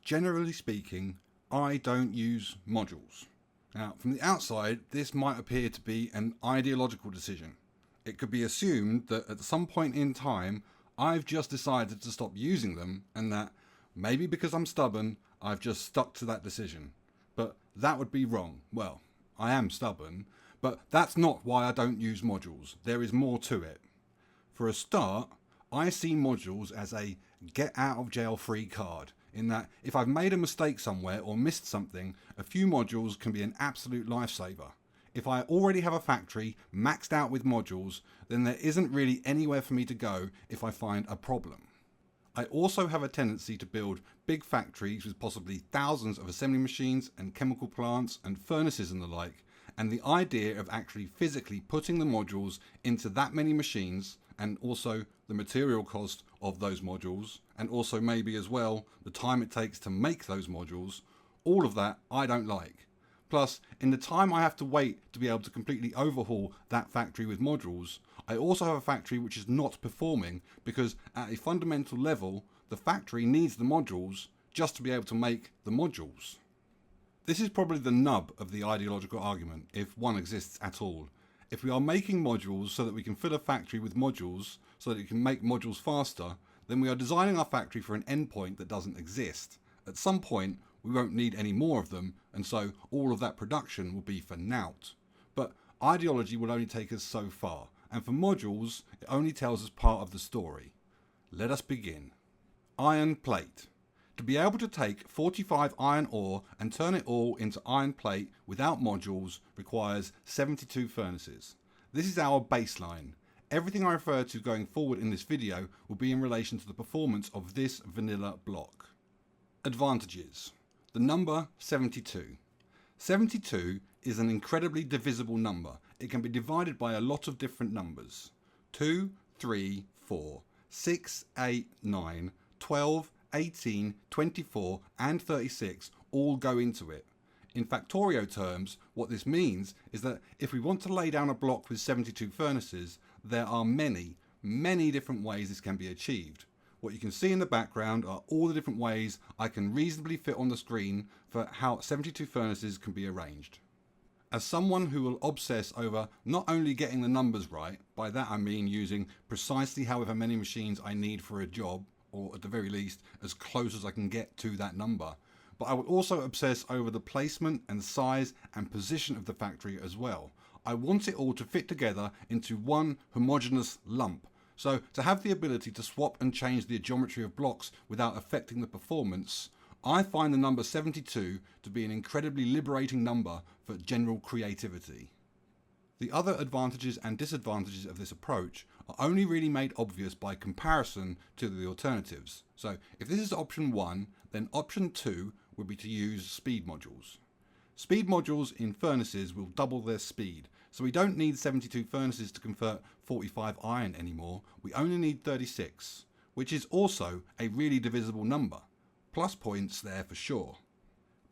Generally speaking, I don't use modules. Now, from the outside, this might appear to be an ideological decision. It could be assumed that at some point in time, I've just decided to stop using them, and that, maybe because I'm stubborn, I've just stuck to that decision. But that would be wrong. Well, I am stubborn, but that's not why I don't use modules. There is more to it. For a start, I see modules as a get out of jail free card, in that if I've made a mistake somewhere or missed something, a few modules can be an absolute lifesaver. If I already have a factory maxed out with modules, then there isn't really anywhere for me to go if I find a problem. I also have a tendency to build big factories with possibly thousands of assembly machines and chemical plants and furnaces and the like, and the idea of actually physically putting the modules into that many machines, and also the material cost of those modules, and also maybe as well the time it takes to make those modules, all of that I don't like. Plus, in the time I have to wait to be able to completely overhaul that factory with modules, I also have a factory which is not performing because at a fundamental level, the factory needs the modules just to be able to make the modules. This is probably the nub of the ideological argument, if one exists at all. If we are making modules so that we can fill a factory with modules so that it can make modules faster, then we are designing our factory for an endpoint that doesn't exist. At some point, we won't need any more of them, and so all of that production will be for naught. But ideology will only take us so far, and for modules, it only tells us part of the story. Let us begin. Iron plate. To be able to take 45 iron ore and turn it all into iron plate without modules requires 72 furnaces. This is our baseline. Everything I refer to going forward in this video will be in relation to the performance of this vanilla block. Advantages. The number 72. 72 is an incredibly divisible number. It can be divided by a lot of different numbers. 2, 3, 4, 6, 8, 9, 12, 18, 24 and 36 all go into it. In Factorio terms, what this means is that if we want to lay down a block with 72 furnaces, there are many different ways this can be achieved. What you can see in the background are all the different ways I can reasonably fit on the screen for how 72 furnaces can be arranged. As someone who will obsess over not only getting the numbers right, by that I mean using precisely however many machines I need for a job, or at the very least as close as I can get to that number, but I will also obsess over the placement and size and position of the factory as well. I want it all to fit together into one homogeneous lump. So to have the ability to swap and change the geometry of blocks without affecting the performance, I find the number 72 to be an incredibly liberating number for general creativity. The other advantages and disadvantages of this approach are only really made obvious by comparison to the alternatives. So if this is option 1, then option 2 would be to use speed modules. Speed modules in furnaces will double their speed, so we don't need 72 furnaces to convert 45 iron anymore, we only need 36, which is also a really divisible number. Plus points there for sure.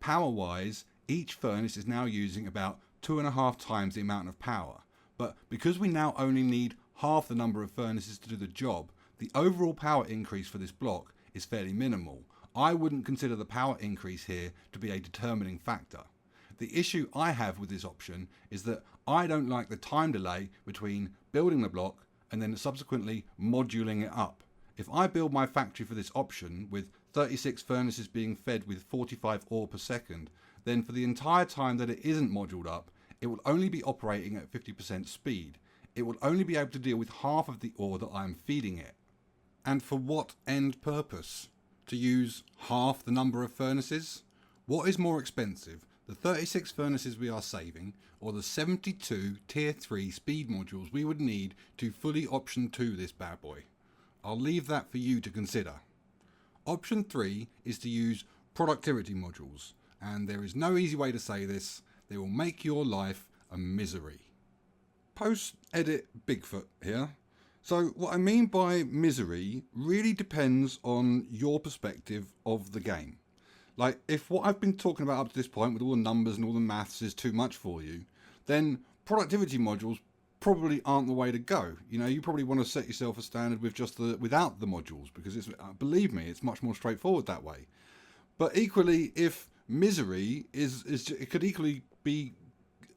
Power-wise, each furnace is now using about 2.5 times the amount of power, but because we now only need half the number of furnaces to do the job, the overall power increase for this block is fairly minimal. I wouldn't consider the power increase here to be a determining factor. The issue I have with this option is that I don't like the time delay between building the block and then subsequently moduling it up. If I build my factory for this option with 36 furnaces being fed with 45 ore per second, then for the entire time that it isn't moduled up, it will only be operating at 50% speed. It will only be able to deal with half of the ore that I am feeding it. And for what end purpose? To use half the number of furnaces? What is more expensive, the 36 furnaces we are saving, or the 72 tier 3 speed modules we would need to fully option 2 this bad boy? I'll leave that for you to consider. Option 3 is to use productivity modules, and there is no easy way to say this. They will make your life a misery. Post-edit Bigfoot here. So what I mean by misery really depends on your perspective of the game. Like, if what I've been talking about up to this point with all the numbers and all the maths is too much for you, then productivity modules probably aren't the way to go. You know, you probably want to set yourself a standard with just without the modules, because it's, believe me, it's much more straightforward that way. But equally, if misery it could equally be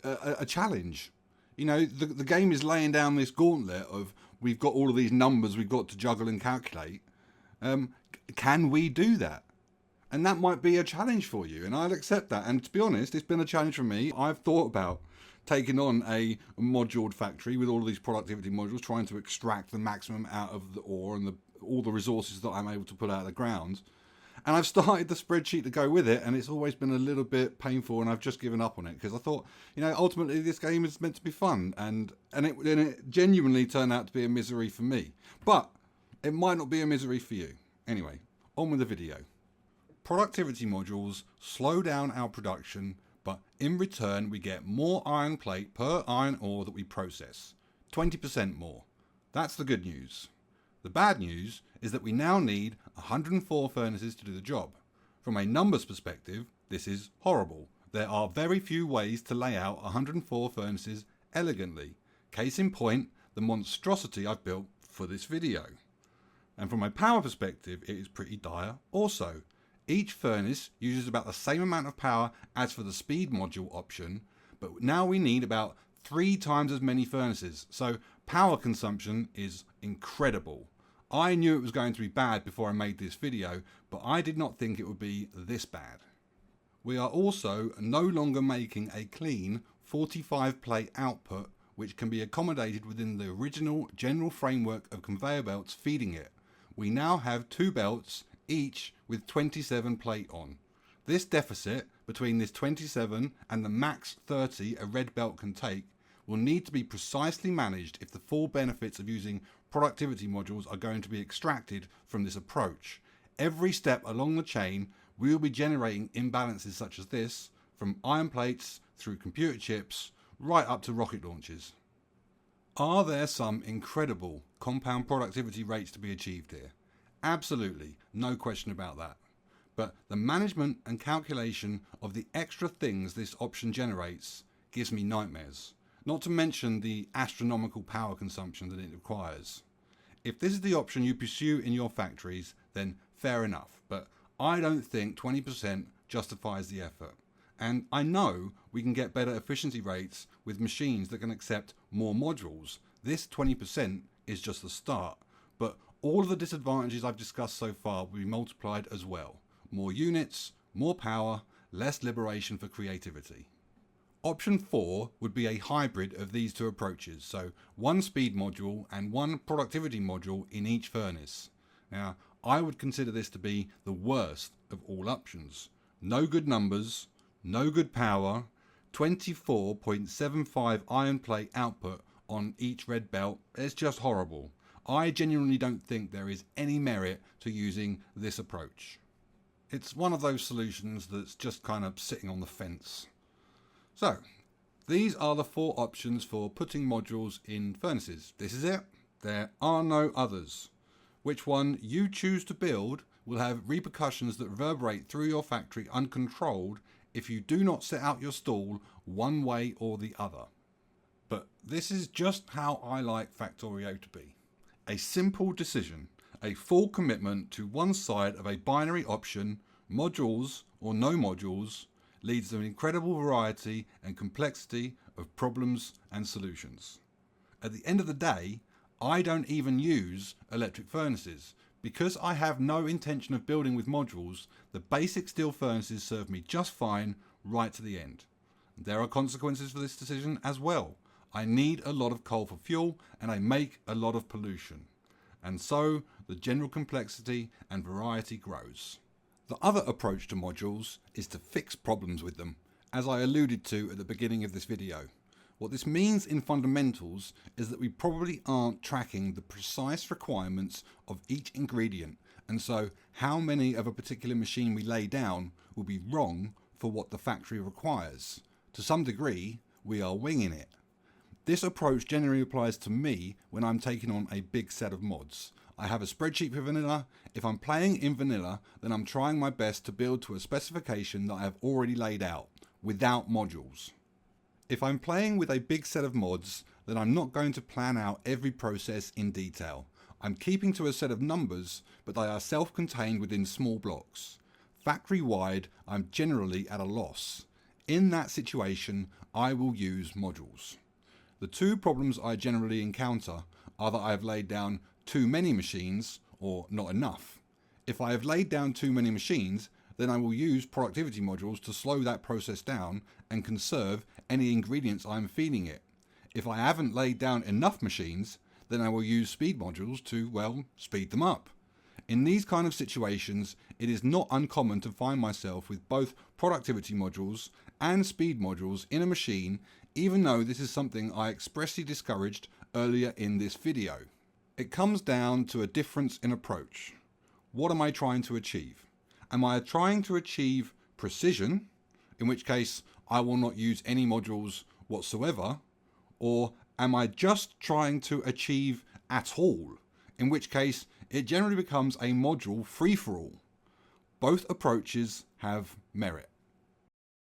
a challenge. You know, the game is laying down this gauntlet of we've got all of these numbers we've got to juggle and calculate. Can we do that? And that might be a challenge for you, and I'll accept that. And to be honest, it's been a challenge for me. I've thought about taking on a moduled factory with all of these productivity modules, trying to extract the maximum out of the ore and all the resources that I'm able to pull out of the ground. And I've started the spreadsheet to go with it, and it's always been a little bit painful, and I've just given up on it because I thought, you know, ultimately this game is meant to be fun, and it genuinely turned out to be a misery for me. But it might not be a misery for you. Anyway, on with the video. Productivity modules slow down our production, but in return we get more iron plate per iron ore that we process. 20% more. That's the good news. The bad news is that we now need 104 furnaces to do the job. From a numbers perspective, this is horrible. There are very few ways to lay out 104 furnaces elegantly. Case in point, the monstrosity I've built for this video. And from a power perspective, it is pretty dire also. Each furnace uses about the same amount of power as for the speed module option, but now we need about 3 times as many furnaces, so power consumption is incredible. I knew it was going to be bad before I made this video, but I did not think it would be this bad. We are also no longer making a clean 45 plate output which can be accommodated within the original general framework of conveyor belts feeding it. We now have 2 belts, each with 27 plate on. This deficit between this 27 and the max 30 a red belt can take will need to be precisely managed if the full benefits of using productivity modules are going to be extracted from this approach. Every step along the chain we will be generating imbalances such as this, from iron plates through computer chips right up to rocket launches. Are there some incredible compound productivity rates to be achieved here? Absolutely, no question about that. But the management and calculation of the extra things this option generates gives me nightmares, not to mention the astronomical power consumption that it requires. If this is the option you pursue in your factories, then fair enough, but I don't think 20% justifies the effort. And I know we can get better efficiency rates with machines that can accept more modules. This 20% is just the start, but all of the disadvantages I've discussed so far will be multiplied as well. More units, more power, less liberation for creativity. Option 4 would be a hybrid of these two approaches, so 1 speed module and 1 productivity module in each furnace. Now, I would consider this to be the worst of all options. No good numbers, no good power, 24.75 iron plate output on each red belt. It's just horrible. I genuinely don't think there is any merit to using this approach. It's one of those solutions that's just kind of sitting on the fence. So, these are the 4 options for putting modules in furnaces. This is it. There are no others. Which one you choose to build will have repercussions that reverberate through your factory uncontrolled if you do not set out your stall one way or the other. But this is just how I like Factorio to be. A simple decision, a full commitment to one side of a binary option, modules or no modules, leads to an incredible variety and complexity of problems and solutions. At the end of the day, I don't even use electric furnaces. Because I have no intention of building with modules, the basic steel furnaces serve me just fine right to the end. There are consequences for this decision as well. I need a lot of coal for fuel and I make a lot of pollution. And so the general complexity and variety grows. The other approach to modules is to fix problems with them, as I alluded to at the beginning of this video. What this means in fundamentals is that we probably aren't tracking the precise requirements of each ingredient, and so how many of a particular machine we lay down will be wrong for what the factory requires. To some degree, we are winging it. This approach generally applies to me when I'm taking on a big set of mods. I have a spreadsheet for vanilla. If I'm playing in vanilla, then I'm trying my best to build to a specification that I have already laid out, without modules. If I'm playing with a big set of mods, then I'm not going to plan out every process in detail. I'm keeping to a set of numbers, but they are self-contained within small blocks. factory-wide, I'm generally at a loss. In that situation, I will use modules. The two problems I generally encounter are that I have laid down too many machines or not enough. If I have laid down too many machines, then I will use productivity modules to slow that process down and conserve any ingredients I'm feeding it. If I haven't laid down enough machines, then I will use speed modules to, well, speed them up. In these kind of situations, it is not uncommon to find myself with both productivity modules and speed modules in a machine, even though this is something I expressly discouraged earlier in this video. It comes down to a difference in approach. What am I trying to achieve? Am I trying to achieve precision, in which case I will not use any modules whatsoever, or am I just trying to achieve at all, in which case it generally becomes a module free-for-all? Both approaches have merit.